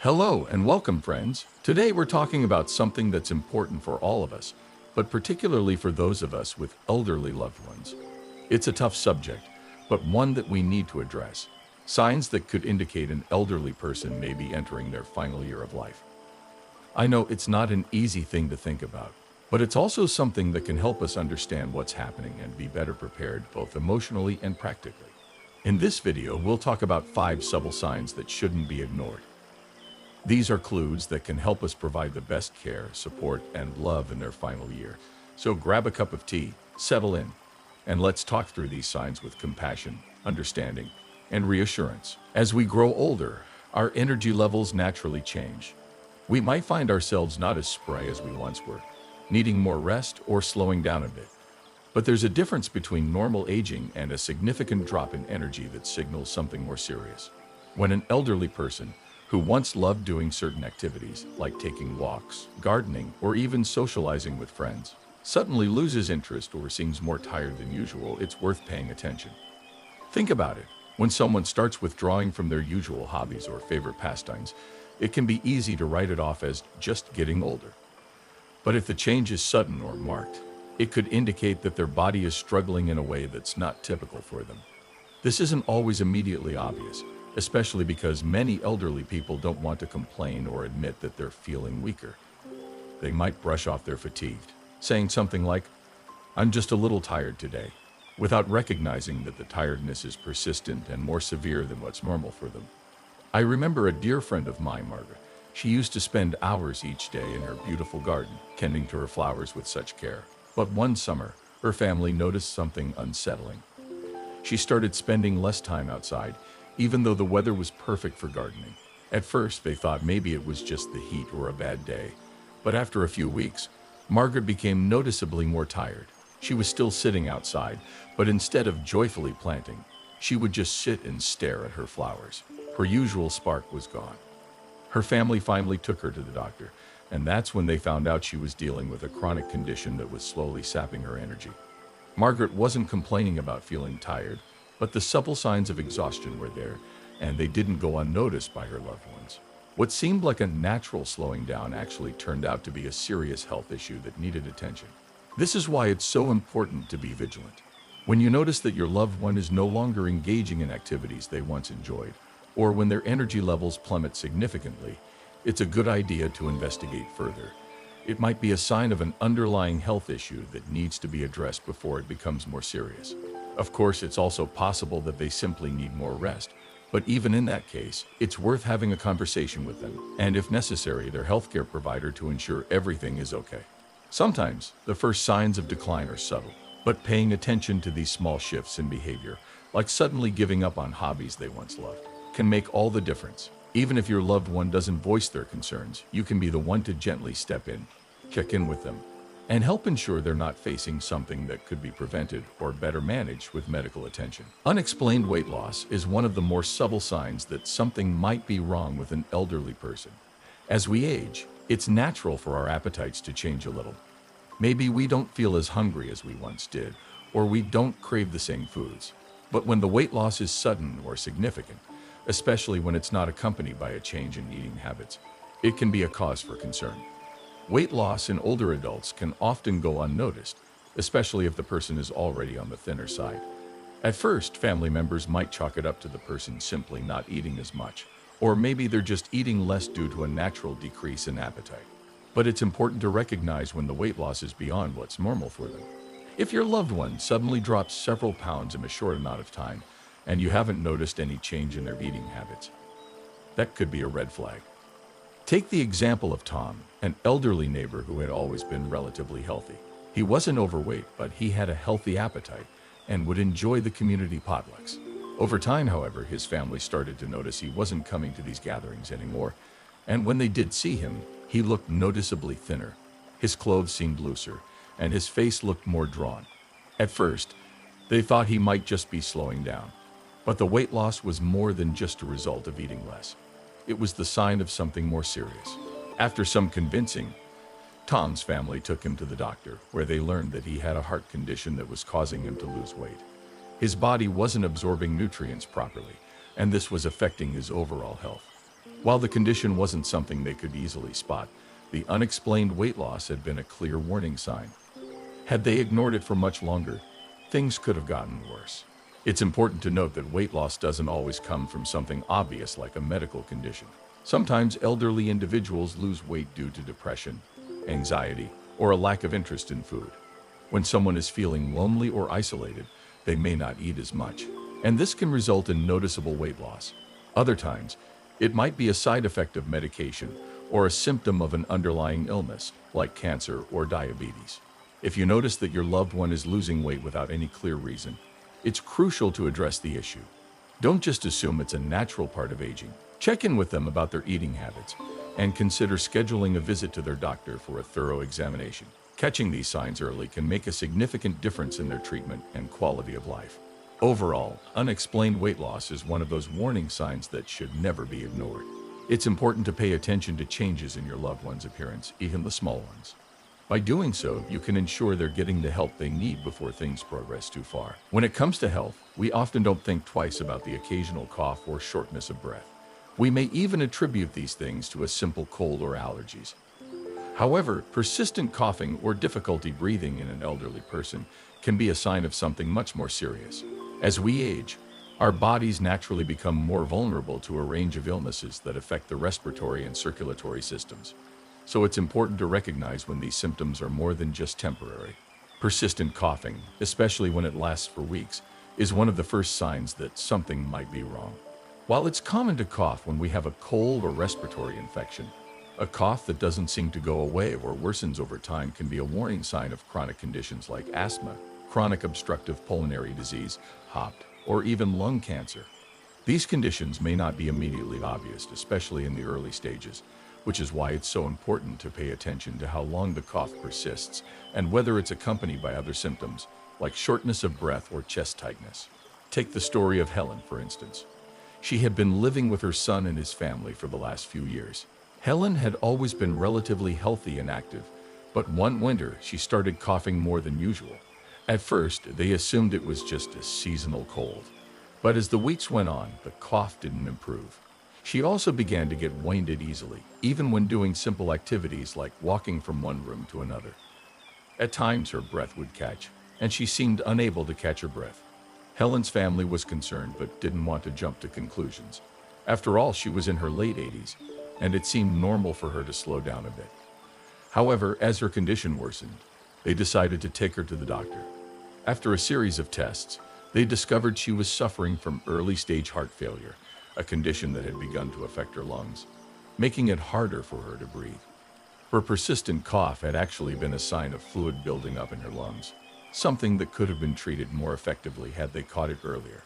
Hello and welcome, friends. Today we're talking about something that's important for all of us, but particularly for those of us with elderly loved ones. It's a tough subject, but one that we need to address. Signs that could indicate an elderly person may be entering their final year of life. I know it's not an easy thing to think about, but it's also something that can help us understand what's happening and be better prepared both emotionally and practically. In this video, we'll talk about 5 subtle signs that shouldn't be ignored. These are clues that can help us provide the best care, support, and love in their final year. So grab a cup of tea, settle in, and let's talk through these signs with compassion, understanding, and reassurance. As we grow older, our energy levels naturally change. We might find ourselves not as spry as we once were, needing more rest or slowing down a bit. But there's a difference between normal aging and a significant drop in energy that signals something more serious. When an elderly person who once loved doing certain activities, like taking walks, gardening, or even socializing with friends, suddenly loses interest or seems more tired than usual, it's worth paying attention. Think about it. When someone starts withdrawing from their usual hobbies or favorite pastimes, it can be easy to write it off as just getting older. But if the change is sudden or marked, it could indicate that their body is struggling in a way that's not typical for them. This isn't always immediately obvious, especially because many elderly people don't want to complain or admit that they're feeling weaker. They might brush off their fatigue, saying something like, "I'm just a little tired today," without recognizing that the tiredness is persistent and more severe than what's normal for them. I remember a dear friend of mine, Margaret. She used to spend hours each day in her beautiful garden, tending to her flowers with such care. But one summer, her family noticed something unsettling. She started spending less time outside, even though the weather was perfect for gardening. At first, they thought maybe it was just the heat or a bad day. But after a few weeks, Margaret became noticeably more tired. She was still sitting outside, but instead of joyfully planting, she would just sit and stare at her flowers. Her usual spark was gone. Her family finally took her to the doctor, and that's when they found out she was dealing with a chronic condition that was slowly sapping her energy. Margaret wasn't complaining about feeling tired, but the subtle signs of exhaustion were there, and they didn't go unnoticed by her loved ones. What seemed like a natural slowing down actually turned out to be a serious health issue that needed attention. This is why it's so important to be vigilant. When you notice that your loved one is no longer engaging in activities they once enjoyed, or when their energy levels plummet significantly, it's a good idea to investigate further. It might be a sign of an underlying health issue that needs to be addressed before it becomes more serious. Of course, it's also possible that they simply need more rest, but even in that case, it's worth having a conversation with them, and if necessary, their healthcare provider to ensure everything is okay. Sometimes, the first signs of decline are subtle, but paying attention to these small shifts in behavior, like suddenly giving up on hobbies they once loved, can make all the difference. Even if your loved one doesn't voice their concerns, you can be the one to gently step in, check in with them, and help ensure they're not facing something that could be prevented or better managed with medical attention. Unexplained weight loss is one of the more subtle signs that something might be wrong with an elderly person. As we age, it's natural for our appetites to change a little. Maybe we don't feel as hungry as we once did, or we don't crave the same foods. But when the weight loss is sudden or significant, especially when it's not accompanied by a change in eating habits, it can be a cause for concern. Weight loss in older adults can often go unnoticed, especially if the person is already on the thinner side. At first, family members might chalk it up to the person simply not eating as much, or maybe they're just eating less due to a natural decrease in appetite. But it's important to recognize when the weight loss is beyond what's normal for them. If your loved one suddenly drops several pounds in a short amount of time, and you haven't noticed any change in their eating habits, that could be a red flag. Take the example of Tom, an elderly neighbor who had always been relatively healthy. He wasn't overweight, but he had a healthy appetite and would enjoy the community potlucks. Over time, however, his family started to notice he wasn't coming to these gatherings anymore, and when they did see him, he looked noticeably thinner. His clothes seemed looser, and his face looked more drawn. At first, they thought he might just be slowing down, but the weight loss was more than just a result of eating less. It was the sign of something more serious. After some convincing, Tom's family took him to the doctor, where they learned that he had a heart condition that was causing him to lose weight. His body wasn't absorbing nutrients properly, and this was affecting his overall health. While the condition wasn't something they could easily spot, the unexplained weight loss had been a clear warning sign. Had they ignored it for much longer, things could have gotten worse. It's important to note that weight loss doesn't always come from something obvious like a medical condition. Sometimes elderly individuals lose weight due to depression, anxiety, or a lack of interest in food. When someone is feeling lonely or isolated, they may not eat as much, and this can result in noticeable weight loss. Other times, it might be a side effect of medication or a symptom of an underlying illness, like cancer or diabetes. If you notice that your loved one is losing weight without any clear reason, it's crucial to address the issue. Don't just assume it's a natural part of aging. Check in with them about their eating habits and consider scheduling a visit to their doctor for a thorough examination. Catching these signs early can make a significant difference in their treatment and quality of life. Overall, unexplained weight loss is one of those warning signs that should never be ignored. It's important to pay attention to changes in your loved one's appearance, even the small ones. By doing so, you can ensure they're getting the help they need before things progress too far. When it comes to health, we often don't think twice about the occasional cough or shortness of breath. We may even attribute these things to a simple cold or allergies. However, persistent coughing or difficulty breathing in an elderly person can be a sign of something much more serious. As we age, our bodies naturally become more vulnerable to a range of illnesses that affect the respiratory and circulatory systems. So it's important to recognize when these symptoms are more than just temporary. Persistent coughing, especially when it lasts for weeks, is one of the first signs that something might be wrong. While it's common to cough when we have a cold or respiratory infection, a cough that doesn't seem to go away or worsens over time can be a warning sign of chronic conditions like asthma, chronic obstructive pulmonary disease, HOPD, or even lung cancer. These conditions may not be immediately obvious, especially in the early stages, which is why it's so important to pay attention to how long the cough persists and whether it's accompanied by other symptoms, like shortness of breath or chest tightness. Take the story of Helen, for instance. She had been living with her son and his family for the last few years. Helen had always been relatively healthy and active, but one winter she started coughing more than usual. At first, they assumed it was just a seasonal cold, but as the weeks went on, the cough didn't improve. She also began to get winded easily, even when doing simple activities like walking from one room to another. At times, her breath would catch, and she seemed unable to catch her breath. Helen's family was concerned but didn't want to jump to conclusions. After all, she was in her late 80s, and it seemed normal for her to slow down a bit. However, as her condition worsened, they decided to take her to the doctor. After a series of tests, they discovered she was suffering from early-stage heart failure, a condition that had begun to affect her lungs, making it harder for her to breathe. Her persistent cough had actually been a sign of fluid building up in her lungs, something that could have been treated more effectively had they caught it earlier.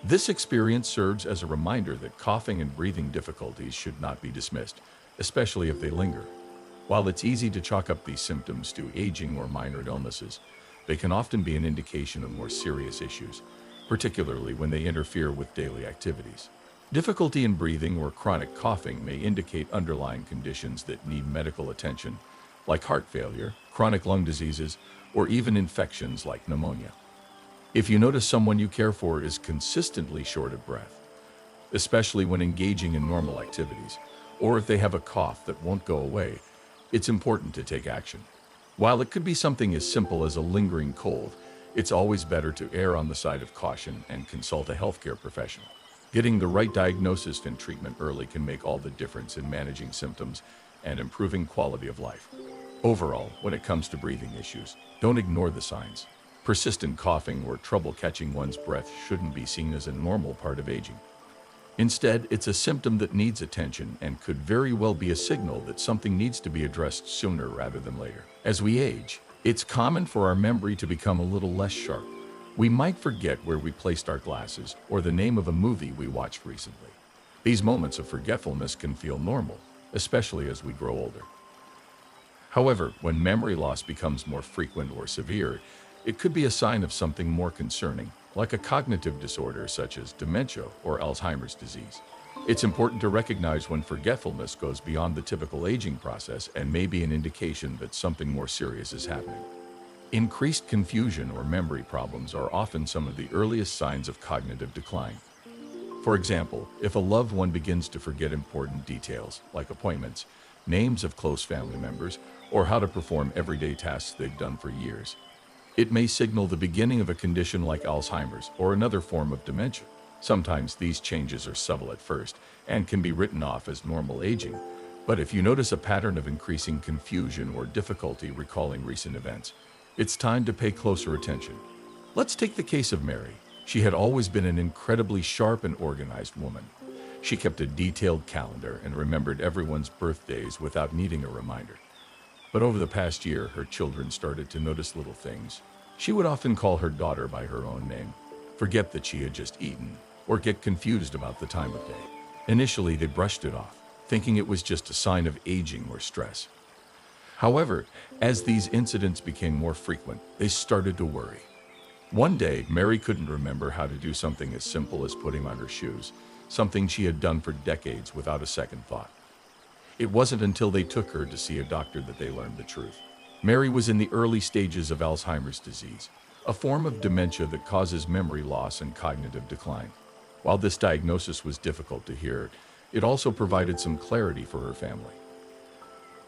This experience serves as a reminder that coughing and breathing difficulties should not be dismissed, especially if they linger. While it's easy to chalk up these symptoms to aging or minor illnesses, they can often be an indication of more serious issues, particularly when they interfere with daily activities. Difficulty in breathing or chronic coughing may indicate underlying conditions that need medical attention, like heart failure, chronic lung diseases, or even infections like pneumonia. If you notice someone you care for is consistently short of breath, especially when engaging in normal activities, or if they have a cough that won't go away, it's important to take action. While it could be something as simple as a lingering cold, it's always better to err on the side of caution and consult a healthcare professional. Getting the right diagnosis and treatment early can make all the difference in managing symptoms and improving quality of life. Overall, when it comes to breathing issues, don't ignore the signs. Persistent coughing or trouble catching one's breath shouldn't be seen as a normal part of aging. Instead, it's a symptom that needs attention and could very well be a signal that something needs to be addressed sooner rather than later. As we age, it's common for our memory to become a little less sharp. We might forget where we placed our glasses or the name of a movie we watched recently. These moments of forgetfulness can feel normal, especially as we grow older. However, when memory loss becomes more frequent or severe, it could be a sign of something more concerning, like a cognitive disorder such as dementia or Alzheimer's disease. It's important to recognize when forgetfulness goes beyond the typical aging process and may be an indication that something more serious is happening. Increased confusion or memory problems are often some of the earliest signs of cognitive decline. For example, if a loved one begins to forget important details, like appointments, names of close family members, or how to perform everyday tasks they've done for years, it may signal the beginning of a condition like Alzheimer's or another form of dementia. Sometimes these changes are subtle at first and can be written off as normal aging, but if you notice a pattern of increasing confusion or difficulty recalling recent events, it's time to pay closer attention. Let's take the case of Mary. She had always been an incredibly sharp and organized woman. She kept a detailed calendar and remembered everyone's birthdays without needing a reminder. But over the past year, her children started to notice little things. She would often call her daughter by her own name, forget that she had just eaten, or get confused about the time of day. Initially, they brushed it off, thinking it was just a sign of aging or stress. However, as these incidents became more frequent, they started to worry. One day, Mary couldn't remember how to do something as simple as putting on her shoes, something she had done for decades without a second thought. It wasn't until they took her to see a doctor that they learned the truth. Mary was in the early stages of Alzheimer's disease, a form of dementia that causes memory loss and cognitive decline. While this diagnosis was difficult to hear, it also provided some clarity for her family.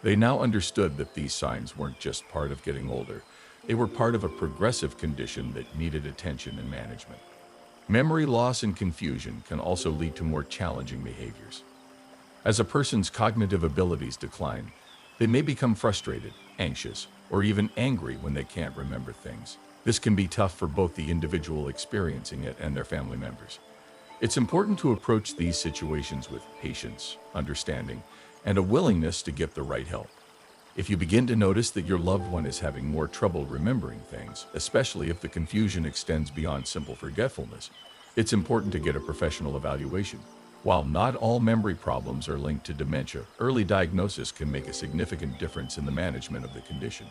They now understood that these signs weren't just part of getting older, they were part of a progressive condition that needed attention and management. Memory loss and confusion can also lead to more challenging behaviors. As a person's cognitive abilities decline, they may become frustrated, anxious, or even angry when they can't remember things. This can be tough for both the individual experiencing it and their family members. It's important to approach these situations with patience, understanding, and a willingness to get the right help. If you begin to notice that your loved one is having more trouble remembering things, especially if the confusion extends beyond simple forgetfulness, it's important to get a professional evaluation. While not all memory problems are linked to dementia, early diagnosis can make a significant difference in the management of the condition.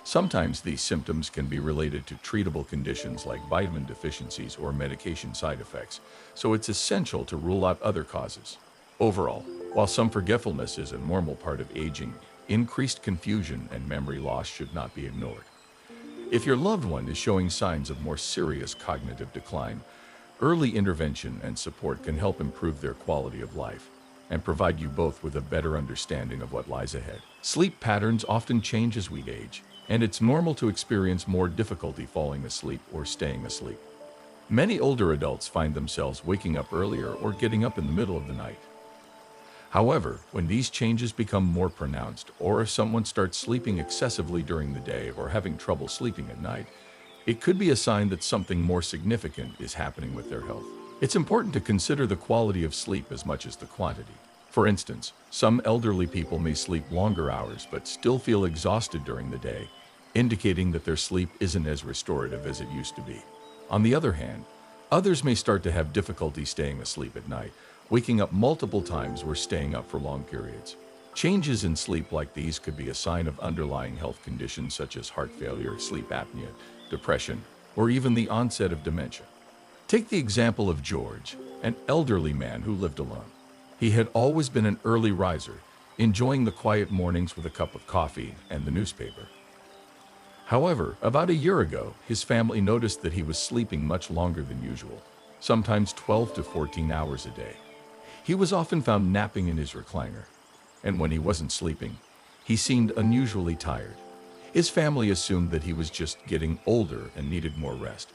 Sometimes these symptoms can be related to treatable conditions like vitamin deficiencies or medication side effects, so it's essential to rule out other causes. Overall, while some forgetfulness is a normal part of aging, increased confusion and memory loss should not be ignored. If your loved one is showing signs of more serious cognitive decline, early intervention and support can help improve their quality of life and provide you both with a better understanding of what lies ahead. Sleep patterns often change as we age, and it's normal to experience more difficulty falling asleep or staying asleep. Many older adults find themselves waking up earlier or getting up in the middle of the night. However, when these changes become more pronounced, or if someone starts sleeping excessively during the day or having trouble sleeping at night, it could be a sign that something more significant is happening with their health. It's important to consider the quality of sleep as much as the quantity. For instance, some elderly people may sleep longer hours but still feel exhausted during the day, indicating that their sleep isn't as restorative as it used to be. On the other hand, others may start to have difficulty staying asleep at night, waking up multiple times or staying up for long periods. Changes in sleep like these could be a sign of underlying health conditions such as heart failure, sleep apnea, depression, or even the onset of dementia. Take the example of George, an elderly man who lived alone. He had always been an early riser, enjoying the quiet mornings with a cup of coffee and the newspaper. However, about a year ago, his family noticed that he was sleeping much longer than usual, sometimes 12 to 14 hours a day. He was often found napping in his recliner, and when he wasn't sleeping, he seemed unusually tired. His family assumed that he was just getting older and needed more rest,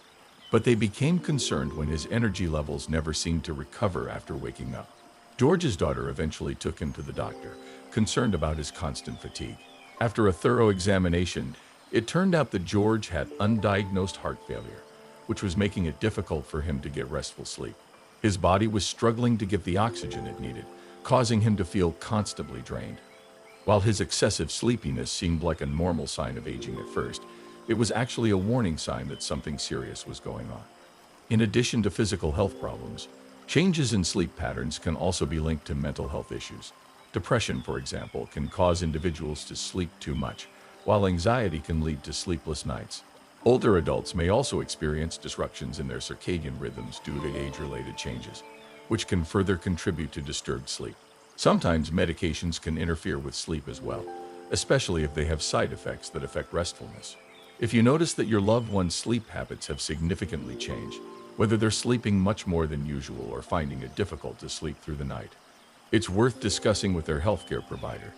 but they became concerned when his energy levels never seemed to recover after waking up. George's daughter eventually took him to the doctor, concerned about his constant fatigue. After a thorough examination, it turned out that George had undiagnosed heart failure, which was making it difficult for him to get restful sleep. His body was struggling to get the oxygen it needed, causing him to feel constantly drained. While his excessive sleepiness seemed like a normal sign of aging at first, it was actually a warning sign that something serious was going on. In addition to physical health problems, changes in sleep patterns can also be linked to mental health issues. Depression, for example, can cause individuals to sleep too much, while anxiety can lead to sleepless nights. Older adults may also experience disruptions in their circadian rhythms due to age-related changes, which can further contribute to disturbed sleep. Sometimes medications can interfere with sleep as well, especially if they have side effects that affect restfulness. If you notice that your loved one's sleep habits have significantly changed, whether they're sleeping much more than usual or finding it difficult to sleep through the night. It's worth discussing with their healthcare provider.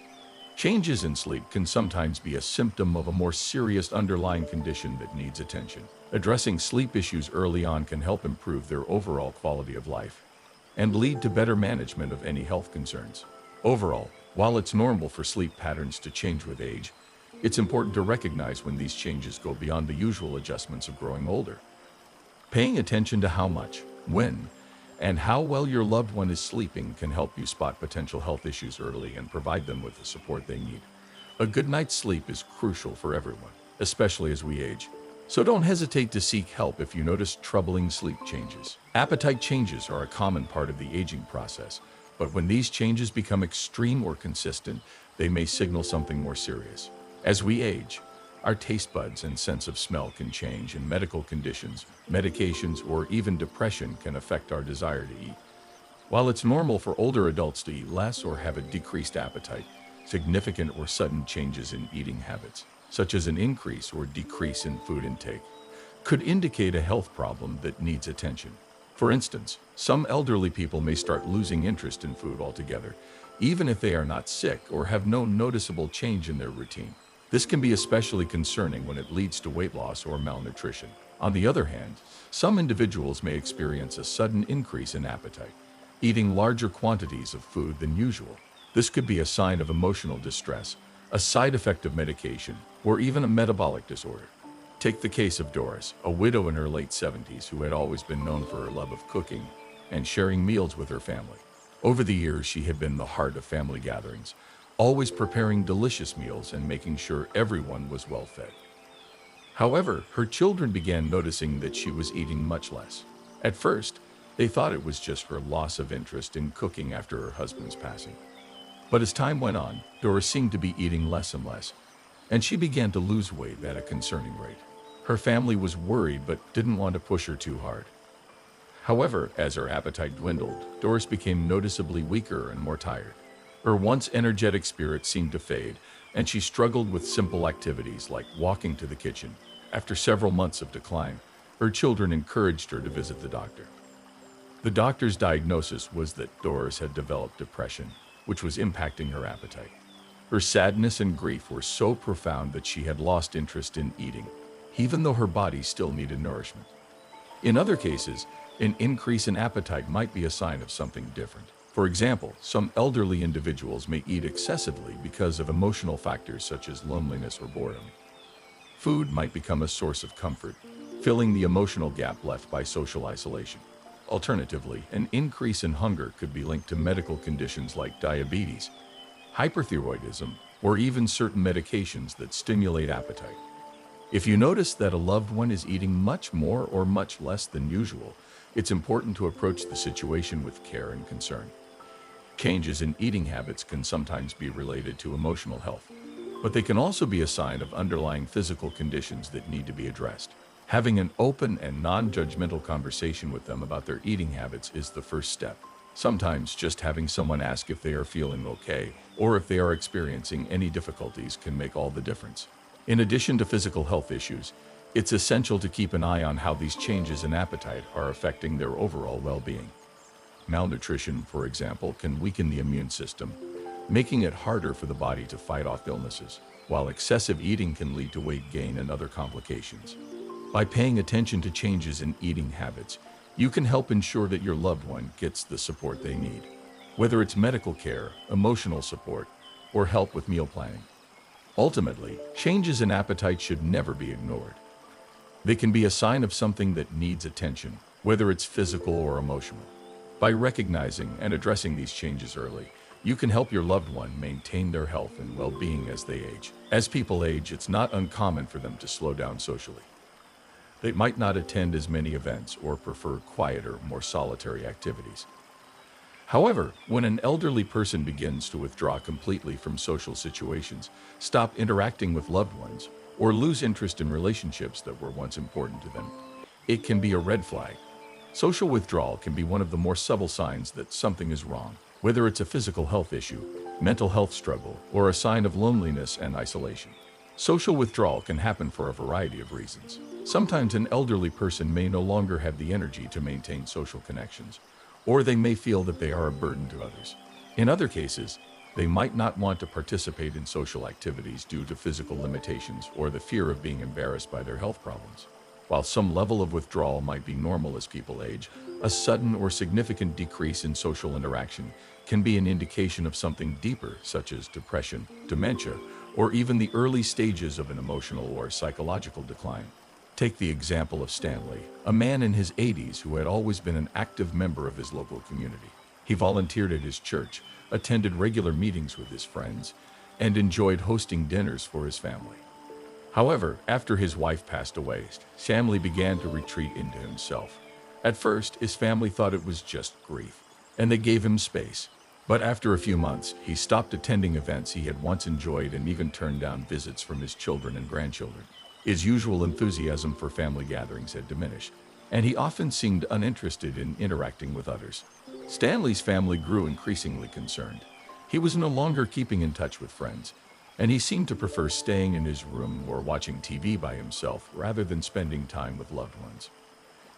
Changes in sleep can sometimes be a symptom of a more serious underlying condition that needs attention. Addressing sleep issues early on can help improve their overall quality of life and lead to better management of any health concerns. Overall, while it's normal for sleep patterns to change with age, it's important to recognize when these changes go beyond the usual adjustments of growing older. Paying attention to how much, when, and how well your loved one is sleeping can help you spot potential health issues early and provide them with the support they need. A good night's sleep is crucial for everyone, especially as we age. So don't hesitate to seek help if you notice troubling sleep changes. Appetite changes are a common part of the aging process, but when these changes become extreme or consistent, they may signal something more serious. As we age, our taste buds and sense of smell can change, and medical conditions, medications, or even depression can affect our desire to eat. While it's normal for older adults to eat less or have a decreased appetite, significant or sudden changes in eating habits, such as an increase or decrease in food intake, could indicate a health problem that needs attention. For instance, some elderly people may start losing interest in food altogether, even if they are not sick or have no noticeable change in their routine. This can be especially concerning when it leads to weight loss or malnutrition. On the other hand, some individuals may experience a sudden increase in appetite, eating larger quantities of food than usual. This could be a sign of emotional distress, a side effect of medication, or even a metabolic disorder. Take the case of Doris, a widow in her late 70s who had always been known for her love of cooking and sharing meals with her family. Over the years, she had been the heart of family gatherings, always preparing delicious meals and making sure everyone was well fed. However, her children began noticing that she was eating much less. At first, they thought it was just her loss of interest in cooking after her husband's passing. But as time went on, Doris seemed to be eating less and less, and she began to lose weight at a concerning rate. Her family was worried but didn't want to push her too hard. However, as her appetite dwindled, Doris became noticeably weaker and more tired. Her once energetic spirit seemed to fade, and she struggled with simple activities like walking to the kitchen. After several months of decline, her children encouraged her to visit the doctor. The doctor's diagnosis was that Doris had developed depression, which was impacting her appetite. Her sadness and grief were so profound that she had lost interest in eating, even though her body still needed nourishment. In other cases, an increase in appetite might be a sign of something different. For example, some elderly individuals may eat excessively because of emotional factors such as loneliness or boredom. Food might become a source of comfort, filling the emotional gap left by social isolation. Alternatively, an increase in hunger could be linked to medical conditions like diabetes, hyperthyroidism, or even certain medications that stimulate appetite. If you notice that a loved one is eating much more or much less than usual, it's important to approach the situation with care and concern. Changes in eating habits can sometimes be related to emotional health, but they can also be a sign of underlying physical conditions that need to be addressed. Having an open and non-judgmental conversation with them about their eating habits is the first step. Sometimes just having someone ask if they are feeling okay or if they are experiencing any difficulties can make all the difference. In addition to physical health issues, it's essential to keep an eye on how these changes in appetite are affecting their overall well-being. Malnutrition, for example, can weaken the immune system, making it harder for the body to fight off illnesses, while excessive eating can lead to weight gain and other complications. By paying attention to changes in eating habits, you can help ensure that your loved one gets the support they need, whether it's medical care, emotional support, or help with meal planning. Ultimately, changes in appetite should never be ignored. They can be a sign of something that needs attention, whether it's physical or emotional. By recognizing and addressing these changes early, you can help your loved one maintain their health and well-being as they age. As people age, it's not uncommon for them to slow down socially. They might not attend as many events or prefer quieter, more solitary activities. However, when an elderly person begins to withdraw completely from social situations, stop interacting with loved ones, or lose interest in relationships that were once important to them, it can be a red flag. Social withdrawal can be one of the more subtle signs that something is wrong, whether it's a physical health issue, mental health struggle, or a sign of loneliness and isolation. Social withdrawal can happen for a variety of reasons. Sometimes an elderly person may no longer have the energy to maintain social connections, or they may feel that they are a burden to others. In other cases, they might not want to participate in social activities due to physical limitations or the fear of being embarrassed by their health problems. While some level of withdrawal might be normal as people age, a sudden or significant decrease in social interaction can be an indication of something deeper, such as depression, dementia, or even the early stages of an emotional or psychological decline. Take the example of Stanley, a man in his 80s who had always been an active member of his local community. He volunteered at his church, attended regular meetings with his friends, and enjoyed hosting dinners for his family. However, after his wife passed away, Stanley began to retreat into himself. At first, his family thought it was just grief, and they gave him space. But after a few months, he stopped attending events he had once enjoyed and even turned down visits from his children and grandchildren. His usual enthusiasm for family gatherings had diminished, and he often seemed uninterested in interacting with others. Stanley's family grew increasingly concerned. He was no longer keeping in touch with friends, and he seemed to prefer staying in his room or watching TV by himself rather than spending time with loved ones.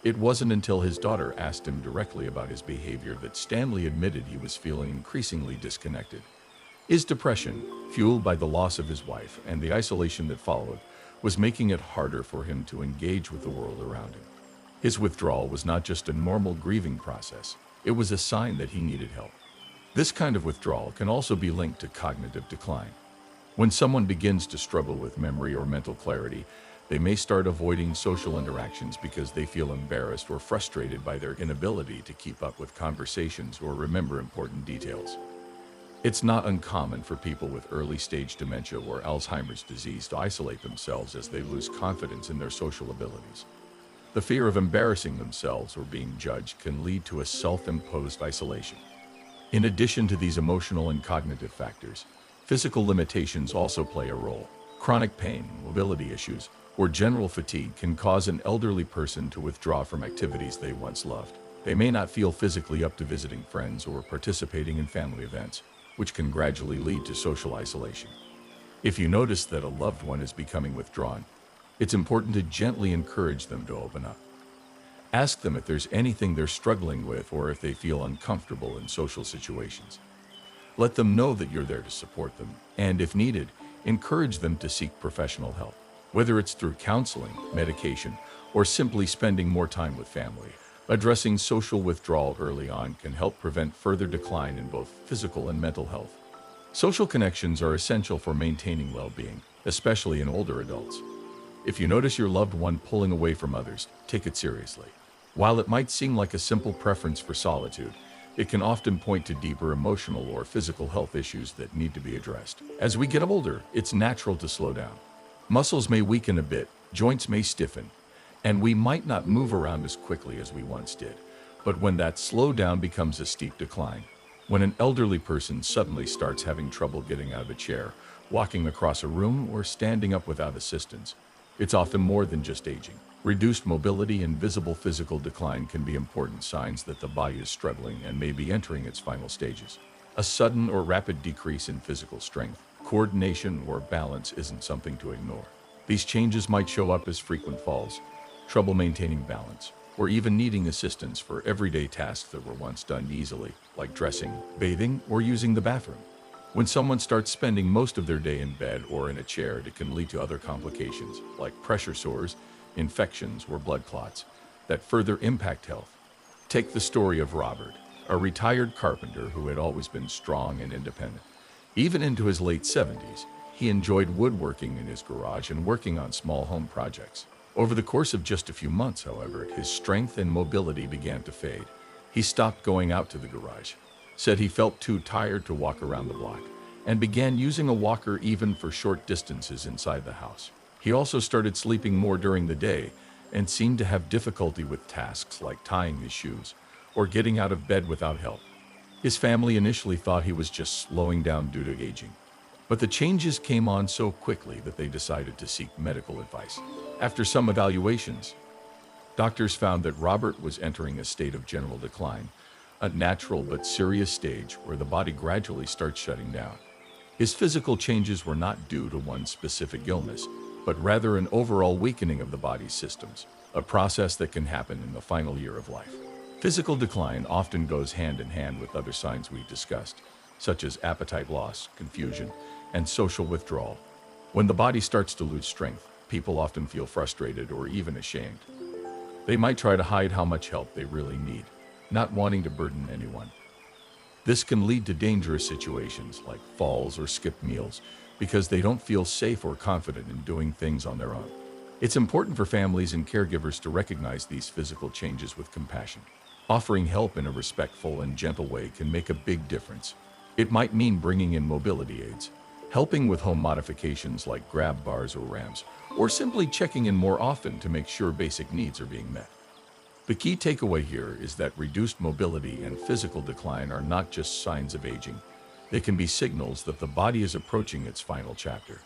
It wasn't until his daughter asked him directly about his behavior that Stanley admitted he was feeling increasingly disconnected. His depression, fueled by the loss of his wife and the isolation that followed, was making it harder for him to engage with the world around him. His withdrawal was not just a normal grieving process, it was a sign that he needed help. This kind of withdrawal can also be linked to cognitive decline. When someone begins to struggle with memory or mental clarity, they may start avoiding social interactions because they feel embarrassed or frustrated by their inability to keep up with conversations or remember important details. It's not uncommon for people with early-stage dementia or Alzheimer's disease to isolate themselves as they lose confidence in their social abilities. The fear of embarrassing themselves or being judged can lead to a self-imposed isolation. In addition to these emotional and cognitive factors, physical limitations also play a role. Chronic pain, mobility issues, or general fatigue can cause an elderly person to withdraw from activities they once loved. They may not feel physically up to visiting friends or participating in family events, which can gradually lead to social isolation. If you notice that a loved one is becoming withdrawn, it's important to gently encourage them to open up. Ask them if there's anything they're struggling with or if they feel uncomfortable in social situations. Let them know that you're there to support them, and if needed, encourage them to seek professional help. Whether it's through counseling, medication, or simply spending more time with family, addressing social withdrawal early on can help prevent further decline in both physical and mental health. Social connections are essential for maintaining well-being, especially in older adults. If you notice your loved one pulling away from others, take it seriously. While it might seem like a simple preference for solitude, it can often point to deeper emotional or physical health issues that need to be addressed. As we get older, it's natural to slow down. Muscles may weaken a bit, joints may stiffen, and we might not move around as quickly as we once did. But when that slowdown becomes a steep decline, when an elderly person suddenly starts having trouble getting out of a chair, walking across a room, or standing up without assistance, it's often more than just aging. Reduced mobility and visible physical decline can be important signs that the body is struggling and may be entering its final stages. A sudden or rapid decrease in physical strength, coordination, or balance isn't something to ignore. These changes might show up as frequent falls, trouble maintaining balance, or even needing assistance for everyday tasks that were once done easily, like dressing, bathing, or using the bathroom. When someone starts spending most of their day in bed or in a chair, it can lead to other complications, like pressure sores, infections, or blood clots, that further impact health. Take the story of Robert, a retired carpenter who had always been strong and independent. Even into his late 70s, he enjoyed woodworking in his garage and working on small home projects. Over the course of just a few months, however, his strength and mobility began to fade. He stopped going out to the garage, said he felt too tired to walk around the block, and began using a walker even for short distances inside the house. He also started sleeping more during the day and seemed to have difficulty with tasks like tying his shoes or getting out of bed without help. His family initially thought he was just slowing down due to aging, but the changes came on so quickly that they decided to seek medical advice. After some evaluations, doctors found that Robert was entering a state of general decline, a natural but serious stage where the body gradually starts shutting down. His physical changes were not due to one specific illness, but rather an overall weakening of the body's systems, a process that can happen in the final year of life. Physical decline often goes hand in hand with other signs we discussed, such as appetite loss, confusion, and social withdrawal. When the body starts to lose strength, people often feel frustrated or even ashamed. They might try to hide how much help they really need, not wanting to burden anyone. This can lead to dangerous situations like falls or skipped meals because they don't feel safe or confident in doing things on their own. It's important for families and caregivers to recognize these physical changes with compassion. Offering help in a respectful and gentle way can make a big difference. It might mean bringing in mobility aids, helping with home modifications like grab bars or ramps, or simply checking in more often to make sure basic needs are being met. The key takeaway here is that reduced mobility and physical decline are not just signs of aging. They can be signals that the body is approaching its final chapter.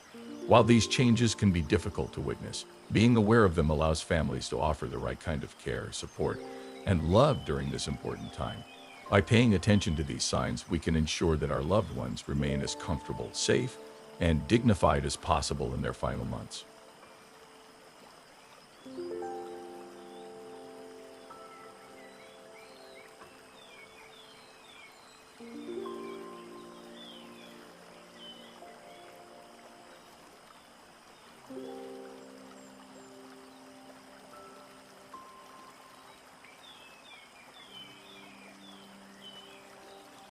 While these changes can be difficult to witness, being aware of them allows families to offer the right kind of care, support, and love during this important time. By paying attention to these signs, we can ensure that our loved ones remain as comfortable, safe, and dignified as possible in their final months.